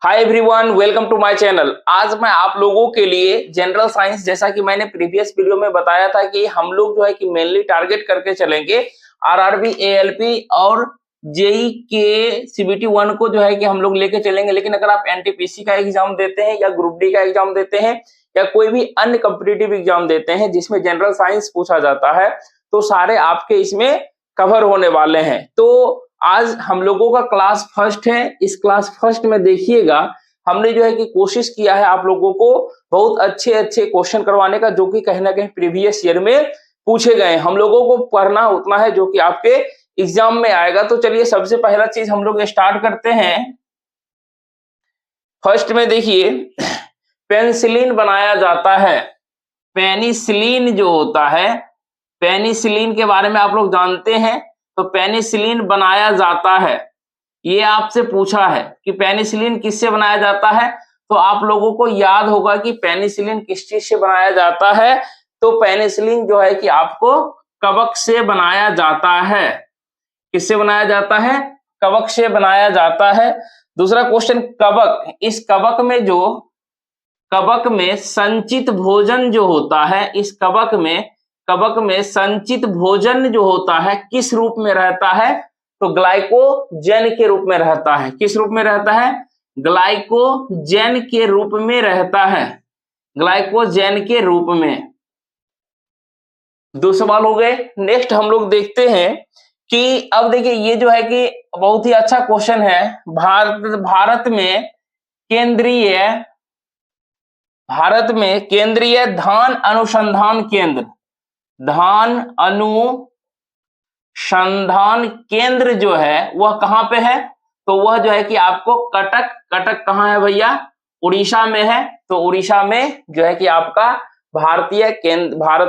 Hi everyone, welcome to my channel. आज मैं आप लोगों के लिए जनरल साइंस, जैसा कि मैंने प्रीवियस वीडियो में बताया था कि हम लोग जो है कि मेनली टारगेट करके चलेंगे आरआरबी, एएलपी और जेई के सीबीटी 1 को जो है कि हम लोग लेके चलेंगे। लेकिन अगर आप एनटीपीसी का एग्जाम देते हैं या ग्रुप डी का एग्जाम देते हैं या कोई भी अन्य कॉम्पिटिटिव एग्जाम देते हैं जिसमें जनरल साइंस पूछा जाता है, तो सारे आपके इसमें कवर होने वाले हैं। तो आज हम लोगों का क्लास फर्स्ट है। इस क्लास फर्स्ट में देखिएगा, हमने जो है कि कोशिश किया है आप लोगों को बहुत अच्छे अच्छे क्वेश्चन करवाने का, जो कि कहीं ना कहीं प्रीवियस ईयर में पूछे गए। हम लोगों को पढ़ना उतना है जो कि आपके एग्जाम में आएगा। तो चलिए सबसे पहला चीज हम लोग स्टार्ट करते हैं। फर्स्ट में देखिए, पेनिसिलिन बनाया जाता है। पेनिसिलिन जो होता है, पेनिसिलिन के बारे में आप लोग जानते हैं। तो पेनिसिलिन बनाया जाता है, ये आपसे पूछा है कि पेनिसिलिन किससे बनाया जाता है। तो आप लोगों को याद होगा कि पेनिसिलिन किस चीज से बनाया जाता है। तो पेनिसिलिन जो है कि आपको कवक से बनाया जाता है। किससे बनाया जाता है? कवक से बनाया जाता है। दूसरा क्वेश्चन, कवक। इस कवक में जो कवक में संचित भोजन जो होता है, इस कवक में संचित भोजन जो होता है किस रूप में रहता है? तो ग्लाइकोजन के रूप में रहता है। किस रूप में रहता है? ग्लाइकोजन के रूप में रहता है। ग्लाइकोजन के रूप में। दो सवाल हो गए। नेक्स्ट हम लोग देखते हैं कि अब देखिए, ये जो है कि बहुत ही अच्छा क्वेश्चन है। भारत में केंद्रीय धान अनुसंधान केंद्र, धान अनुसंधान केंद्र जो है वह कहां पे है? तो वह जो है कि आपको कटक कहां है भैया? उड़ीसा में है। तो उड़ीसा में जो है कि आपका भारत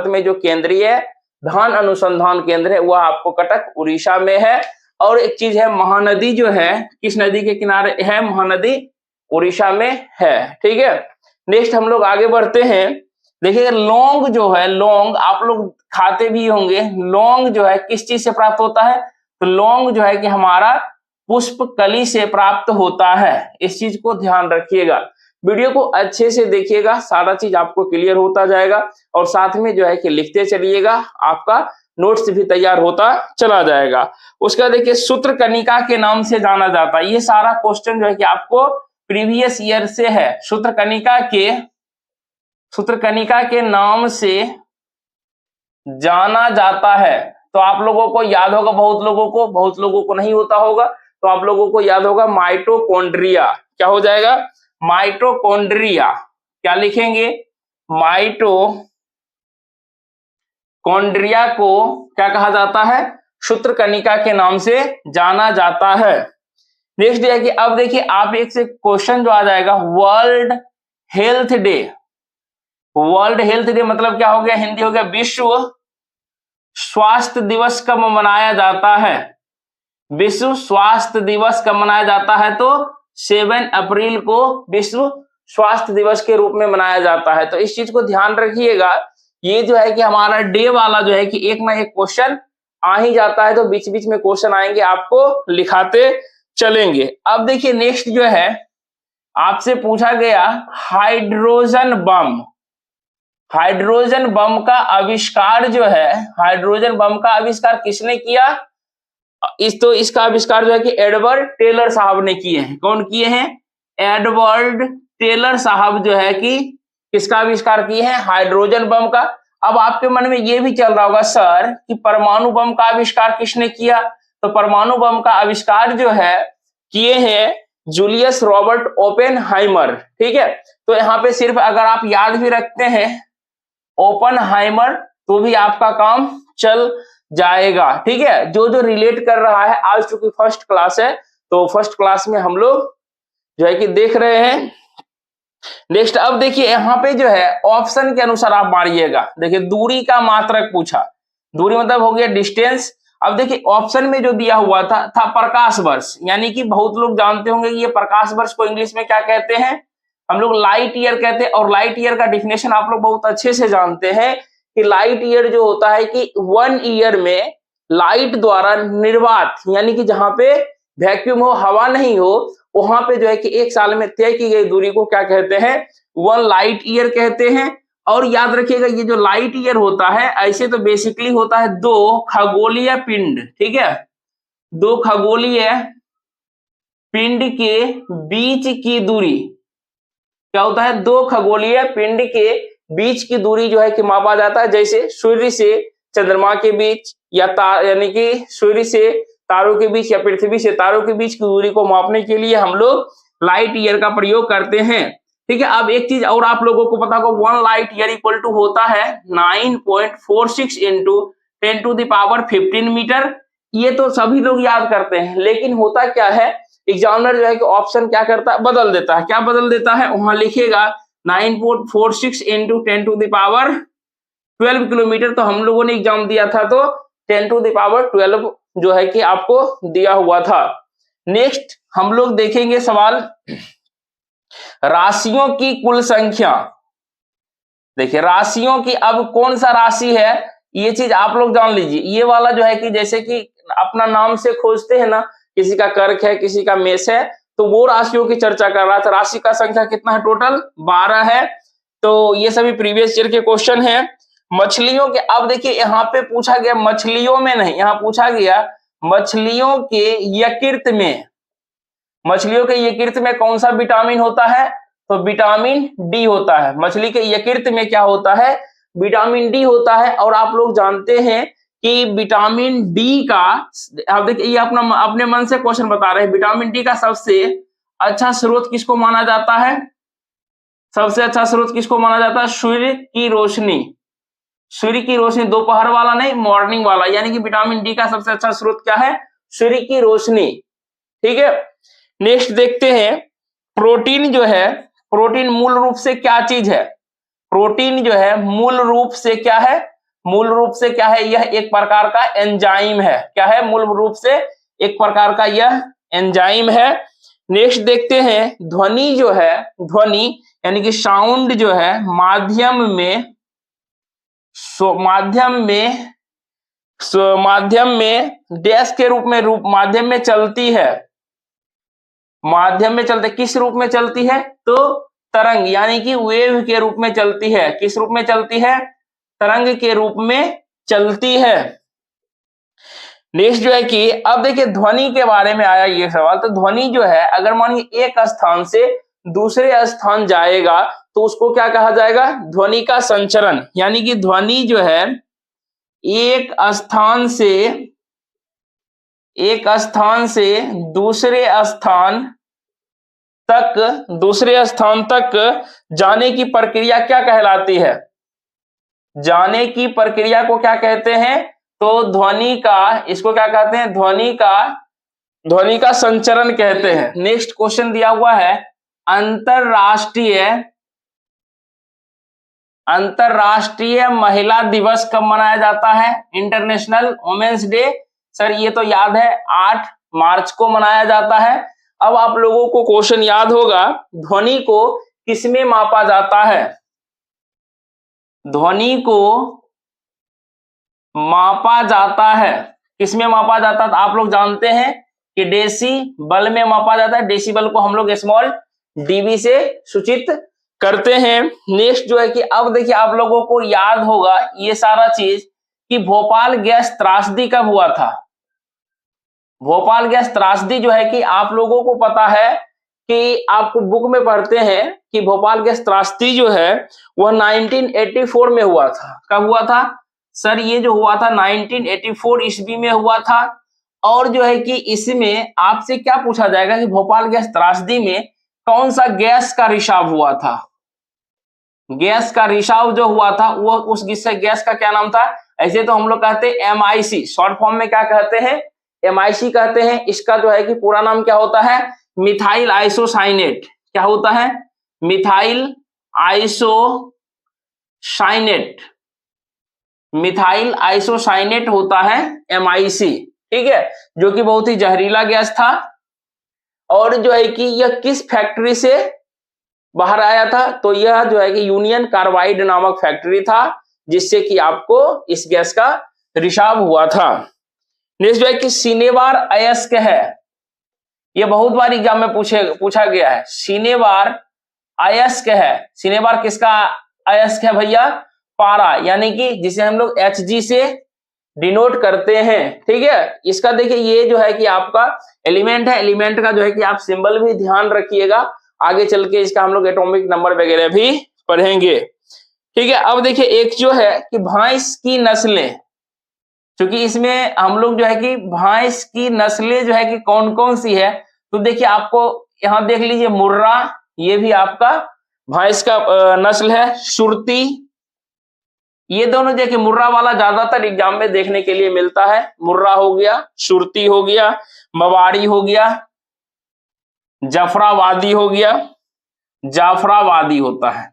में जो केंद्रीय धान अनुसंधान केंद्र है वह आपको कटक उड़ीसा में है। और एक चीज है, महानदी जो है किस नदी के किनारे है? महानदी उड़ीसा में है। ठीक है, नेक्स्ट हम लोग आगे बढ़ते हैं। देखिए, लौंग जो है, लौंग आप लोग खाते भी होंगे। लौंग जो है किस चीज से प्राप्त होता है? तो लौंग जो है कि हमारा पुष्प कली से प्राप्त होता है। इस चीज को ध्यान रखिएगा। वीडियो को अच्छे से देखिएगा, सारा चीज आपको क्लियर होता जाएगा। और साथ में जो है कि लिखते चलिएगा, आपका नोट्स भी तैयार होता चला जाएगा। उसका देखिए, सूत्रकनिका के नाम से जाना जाता है। ये सारा क्वेश्चन जो है कि आपको प्रीवियस ईयर से है। सूत्रकनिका के नाम से जाना जाता है। तो आप लोगों को याद होगा, बहुत लोगों को नहीं होता होगा। तो आप लोगों को याद होगा माइटोकॉन्ड्रिया। क्या हो जाएगा? माइटोकॉन्ड्रिया। क्या लिखेंगे? माइटोकॉन्ड्रिया को क्या कहा जाता है? सूत्रकनिका के नाम से जाना जाता है। नेक्स्ट है कि अब देखिए, आप एक से क्वेश्चन जो आ जाएगा, world health day. World health day मतलब क्या हो गया? हिंदी हो गया विश्व स्वास्थ्य दिवस कब मनाया जाता है? विश्व स्वास्थ्य दिवस कब मनाया जाता है? तो 7 अप्रैल को विश्व स्वास्थ्य दिवस के रूप में मनाया जाता है। तो इस चीज को ध्यान रखिएगा। ये जो है कि हमारा डे वाला जो है कि एक ना एक क्वेश्चन आ ही जाता है। तो बीच बीच में क्वेश्चन आएंगे, आपको लिखाते चलेंगे। अब देखिए, नेक्स्ट जो है आपसे पूछा गया हाइड्रोजन बम। हाइड्रोजन बम का आविष्कार जो है, हाइड्रोजन बम का आविष्कार किसने किया? इसका आविष्कार जो है कि एडवर्ड टेलर साहब ने किए हैं। कौन किए हैं? एडवर्ड टेलर साहब जो है कि किसका आविष्कार किए हैं? हाइड्रोजन बम का। अब आपके मन में ये भी चल रहा होगा, सर कि परमाणु बम का आविष्कार किसने किया? तो परमाणु बम का आविष्कार जो है किए हैं जूलियस रॉबर्ट ओपेनहाइमर। ठीक है, तो यहाँ पे सिर्फ अगर आप याद भी रखते हैं ओपेनहाइमर तो भी आपका काम चल जाएगा। ठीक है, जो जो रिलेट कर रहा है, आज चूंकि फर्स्ट क्लास है तो फर्स्ट क्लास में हम लोग जो है कि देख रहे हैं। नेक्स्ट अब देखिए, यहाँ पे जो है ऑप्शन के अनुसार आप मारिएगा। देखिए, दूरी का मात्रक पूछा। दूरी मतलब हो गया डिस्टेंस। अब देखिए, ऑप्शन में जो दिया हुआ था प्रकाश वर्ष, यानी कि बहुत लोग जानते होंगे कि ये प्रकाश वर्ष को इंग्लिश में क्या कहते हैं? हम लोग लाइट ईयर कहते हैं। और लाइट ईयर का डिफिनेशन आप लोग बहुत अच्छे से जानते हैं कि लाइट ईयर जो होता है कि 1 ईयर में लाइट द्वारा निर्वात, यानी कि जहां पे वैक्यूम हो, हवा नहीं हो, वहां पे जो है कि 1 साल में तय की गई दूरी को क्या कहते हैं, 1 लाइट ईयर कहते हैं। और याद रखिएगा ये जो लाइट ईयर होता है ऐसे तो बेसिकली होता है 2 खगोलीय पिंड, ठीक है, 2 खगोलीय पिंड के बीच की दूरी क्या होता है, 2 खगोलीय पिंड के बीच की दूरी जो है कि मापा जाता है। जैसे सूर्य से चंद्रमा के बीच या यानी कि सूर्य से तारों के बीच या पृथ्वी से तारों के बीच की दूरी को मापने के लिए हम लोग लाइट ईयर का प्रयोग करते हैं, ठीक है। अब एक चीज और आप लोगों को पता होगा, 1 लाइट ईयर इक्वल टू होता है 9.46 इंटू 10⁻15 मीटर। ये तो सभी लोग याद करते हैं, लेकिन होता क्या है, एग्जामिनर जो है कि ऑप्शन क्या करता है, बदल देता है। क्या बदल देता है, वहां लिखेगा 9.46 इंटू 10⁻12 किलोमीटर। तो हम लोगों ने एग्जाम दिया था तो 10⁻12 जो है कि आपको दिया हुआ था। नेक्स्ट हम लोग देखेंगे सवाल, राशियों की कुल संख्या। देखिए राशियों की अब कौन सा राशि है ये चीज आप लोग जान लीजिए। ये वाला जो है कि जैसे कि अपना नाम से खोजते हैं ना, किसी का कर्क है, किसी का मेष है, तो वो राशियों की चर्चा कर रहा था। राशि का संख्या कितना है, टोटल 12 है। तो ये सभी प्रीवियस ईयर के क्वेश्चन है। मछलियों के, अब देखिए यहाँ पे पूछा गया मछलियों में नहीं, यहाँ पूछा गया मछलियों के यकृत में। मछलियों के यकृत में कौन सा विटामिन होता है, तो विटामिन डी होता है। मछली के यकृत में क्या होता है, विटामिन डी होता है। और आप लोग जानते हैं कि विटामिन डी का, आप देखिए ये अपने मन से क्वेश्चन बता रहे हैं, विटामिन डी का सबसे अच्छा स्रोत किसको माना जाता है, सबसे अच्छा स्रोत किसको माना जाता है, सूर्य की रोशनी। सूर्य की रोशनी, दोपहर वाला नहीं, मॉर्निंग वाला, यानी कि विटामिन डी का सबसे अच्छा स्रोत क्या है, सूर्य की रोशनी, ठीक है। नेक्स्ट देखते हैं, प्रोटीन जो है, प्रोटीन मूल रूप से क्या चीज है, प्रोटीन जो है मूल रूप से क्या है, मूल रूप से क्या है, यह एक प्रकार का एंजाइम है। क्या है, मूल रूप से एक प्रकार का यह एंजाइम है। नेक्स्ट देखते हैं, ध्वनि जो है, ध्वनि यानी कि साउंड जो है माध्यम में माध्यम में डैश के रूप में माध्यम में चलती है। माध्यम में चलते किस रूप में चलती है, तो तरंग यानी कि वेव के रूप में चलती है। किस रूप में चलती है, तरंग के रूप में चलती है। नेक्स्ट जो है कि अब देखिए ध्वनि के बारे में आया ये सवाल, तो ध्वनि जो है अगर मानिए एक स्थान से दूसरे स्थान जाएगा तो उसको क्या कहा जाएगा, ध्वनि का संचरण। यानी कि ध्वनि जो है एक स्थान से दूसरे स्थान तक जाने की प्रक्रिया क्या कहलाती है, जाने की प्रक्रिया को क्या कहते हैं, तो ध्वनि का, इसको क्या कहते हैं, ध्वनि का संचरण कहते हैं। नेक्स्ट क्वेश्चन दिया हुआ है, अंतरराष्ट्रीय महिला दिवस कब मनाया जाता है, इंटरनेशनल वुमेन्स डे। सर ये तो याद है 8 मार्च को मनाया जाता है। अब आप लोगों को क्वेश्चन याद होगा, ध्वनि को किसमें मापा जाता है, ध्वनि को मापा जाता है, किसमें मापा जाता है, तो आप लोग जानते हैं कि डेसिबल में मापा जाता है। डेसिबल को हम लोग स्मॉल डीबी से सूचित करते हैं। नेक्स्ट जो है कि अब देखिए आप लोगों को याद होगा ये सारा चीज कि भोपाल गैस त्रासदी कब हुआ था। भोपाल गैस त्रासदी जो है कि आप लोगों को पता है कि आपको बुक में पढ़ते हैं कि भोपाल गैस त्रासदी जो है वह 1984 में हुआ था। कब हुआ था सर, ये जो हुआ था 1984 ईस्वी में हुआ था। और जो है कि इसमें आपसे क्या पूछा जाएगा कि भोपाल गैस त्रासदी में कौन सा गैस का रिसाव हुआ था। गैस का रिसाव जो हुआ था वो उस गैस का क्या नाम था, ऐसे तो हम लोग कहते हैं MIC, शॉर्ट फॉर्म में क्या कहते हैं, MIC कहते हैं। इसका जो है कि पूरा नाम क्या होता है, मिथाइल आइसोसाइनेट। क्या होता है, मिथाइल आइसोसाइनेट, मिथाइल आइसोसाइनेट होता है MIC, ठीक है, जो कि बहुत ही जहरीला गैस था। और जो है कि यह किस फैक्ट्री से बाहर आया था, तो यह जो है कि यूनियन कार्बाइड नामक फैक्ट्री था जिससे कि आपको इस गैस का रिसाव हुआ था। नेक्स्ट जो है कि सिनेबार अयस्क है, ये बहुत बार एग्जाम में पूछा गया है। सिनेबार अयस्क है। सिनेबार किसका अयस्क है भैया? पारा, यानी कि जिसे हम लोग Hg से डिनोट करते हैं। ठीक है, इसका देखिए ये जो है कि आपका एलिमेंट है, एलिमेंट का जो है कि आप सिंबल भी ध्यान रखिएगा, आगे चल के इसका हम लोग एटॉमिक नंबर वगैरह भी पढ़ेंगे। ठीक है, अब देखिए एक जो है कि भैंस की नस्लें, क्योंकि इसमें हम लोग जो है कि भैंस की नस्लें जो है कि कौन कौन सी है, तो देखिए आपको यहां देख लीजिए मुर्रा, ये भी आपका भैंस का नस्ल है। सुरती, ये दोनों देखिए मुर्रा वाला ज्यादातर एग्जाम में देखने के लिए मिलता है। मुर्रा हो गया, सुरती हो गया, मवाड़ी हो गया, जफरावादी हो गया, जाफरावादी होता है।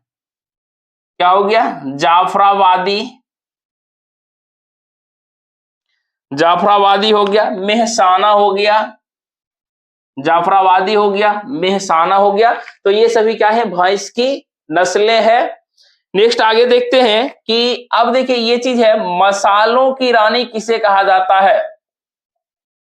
क्या हो गया? जाफरावादी, जाफरावादी हो गया, मेहसाना हो गया, जाफरावादी हो गया, मेहसाना हो गया। तो ये सभी क्या है? भैंस की नस्लें हैं। नेक्स्ट आगे देखते हैं कि अब देखिए ये चीज है, मसालों की रानी किसे कहा जाता है?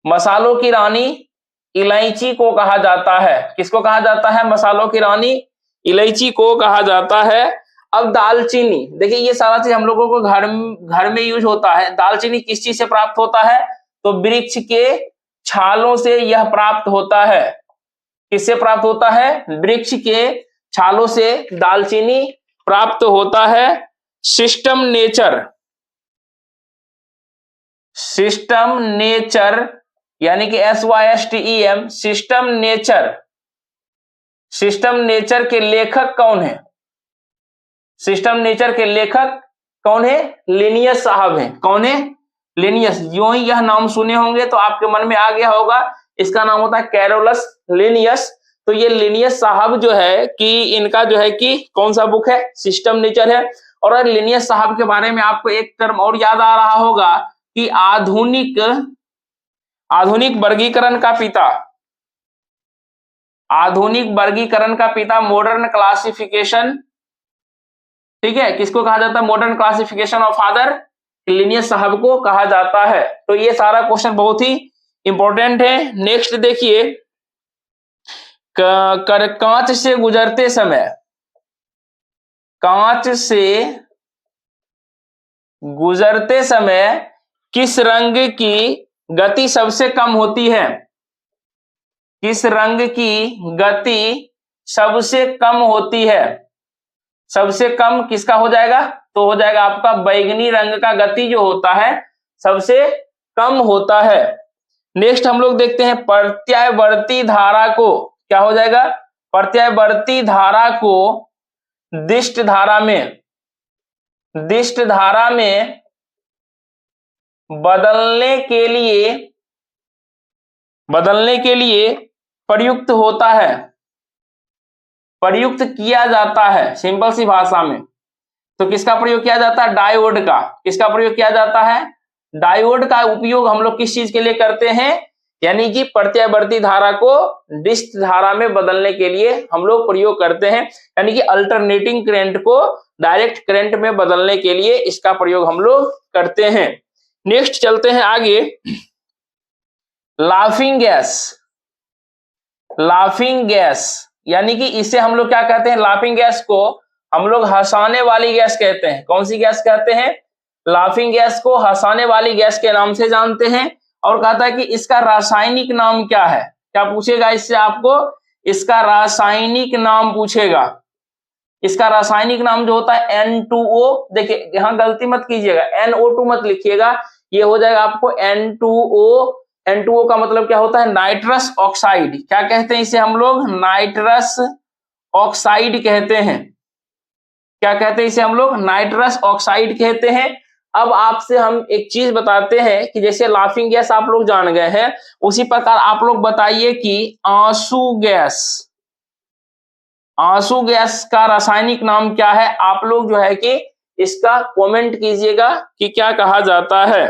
मसालों की रानी इलायची को कहा जाता है। किसको कहा जाता है? मसालों की रानी इलायची को कहा जाता है। अब दालचीनी, देखिए ये सारा चीज हम लोगों को घर में यूज होता है। दालचीनी किस चीज से प्राप्त होता है? तो वृक्ष के छालों से यह प्राप्त होता है। किससे प्राप्त होता है? वृक्ष के छालों से दालचीनी प्राप्त होता है। सिस्टम नेचर, सिस्टम नेचर यानी कि SYSTEM, system nature, system nature के लेखक कौन है? सिस्टम नेचर के लेखक कौन है? लिनियस साहब हैं। कौन है? लिनियस। जो ही यह नाम सुने होंगे तो आपके मन में आ गया होगा, इसका नाम होता है कैरोलस लिनियस। तो ये लिनियस साहब जो है कि इनका जो है कि कौन सा बुक है? सिस्टम नेचर है। और लिनियस साहब के बारे में आपको एक टर्म और याद आ रहा होगा कि आधुनिक वर्गीकरण का पिता, आधुनिक वर्गीकरण का पिता, मॉडर्न क्लासिफिकेशन। ठीक है, किसको कहा जाता है? Modern classification of father, Linnaeus साहब को कहा जाता है। तो ये सारा क्वेश्चन बहुत ही इंपॉर्टेंट है। नेक्स्ट देखिए, कांच से गुजरते समय, कांच से गुजरते समय किस रंग की गति सबसे कम होती है? किस रंग की गति सबसे कम होती है? सबसे कम किसका हो जाएगा? तो हो जाएगा आपका बैगनी रंग का गति जो होता है सबसे कम होता है। नेक्स्ट हम लोग देखते हैं प्रत्यावर्ती धारा को, क्या हो जाएगा? प्रत्यावर्ती धारा को दिष्ट धारा में, दिष्ट धारा में बदलने के लिए प्रयुक्त होता है, प्रयुक्त किया जाता है। सिंपल सी भाषा में तो किसका प्रयोग किया जाता है? डायोड का। किसका प्रयोग किया जाता है? डायोड का उपयोग हम लोग किस चीज के लिए करते हैं? यानी कि प्रत्यावर्ती धारा को डिष्ट धारा में बदलने के लिए हम लोग प्रयोग करते हैं, यानी कि अल्टरनेटिंग करंट को डायरेक्ट करंट में बदलने के लिए इसका प्रयोग हम लोग करते हैं। नेक्स्ट चलते हैं आगे, लाफिंग गैस। लाफिंग गैस यानी कि इसे हम लोग क्या कहते हैं? लाफिंग गैस को हम लोग हंसाने वाली गैस कहते हैं। कौन सी गैस कहते हैं? लाफिंग गैस को हंसाने वाली गैस के नाम से जानते हैं। और कहता है कि इसका रासायनिक नाम क्या है? क्या पूछेगा इससे आपको? इसका रासायनिक नाम पूछेगा। इसका रासायनिक नाम जो होता है N2O, देखिए यहां गलती मत कीजिएगा, NO2 मत लिखिएगा, ये हो जाएगा आपको N2O। N2O का मतलब क्या होता है? Nitrous oxide. क्या कहते हैं इसे हम लोग? नाइट्रस ऑक्साइड कहते हैं। क्या कहते हैं इसे हम लोग? नाइट्रस ऑक्साइड कहते हैं। अब आपसे हम एक चीज बताते हैं कि जैसे लाफिंग गैस आप लोग जान गए हैं, उसी प्रकार आप लोग बताइए कि आंसू गैस, आंसू गैस का रासायनिक नाम क्या है? आप लोग जो है कि इसका कमेंट कीजिएगा कि क्या कहा जाता है।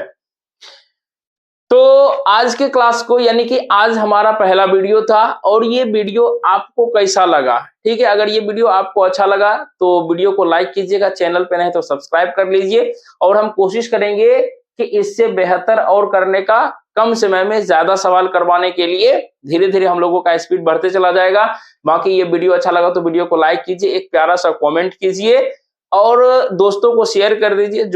तो आज के क्लास को, यानी कि आज हमारा पहला वीडियो था, और ये वीडियो आपको कैसा लगा? ठीक है, अगर ये वीडियो आपको अच्छा लगा तो वीडियो को लाइक कीजिएगा, चैनल पे नहीं तो सब्सक्राइब कर लीजिए। और हम कोशिश करेंगे कि इससे बेहतर और करने का, कम समय में ज्यादा सवाल करवाने के लिए धीरे धीरे हम लोगों का स्पीड बढ़ते चला जाएगा। बाकी ये वीडियो अच्छा लगा तो वीडियो को लाइक कीजिए, एक प्यारा सा कमेंट कीजिए और दोस्तों को शेयर कर दीजिए। जो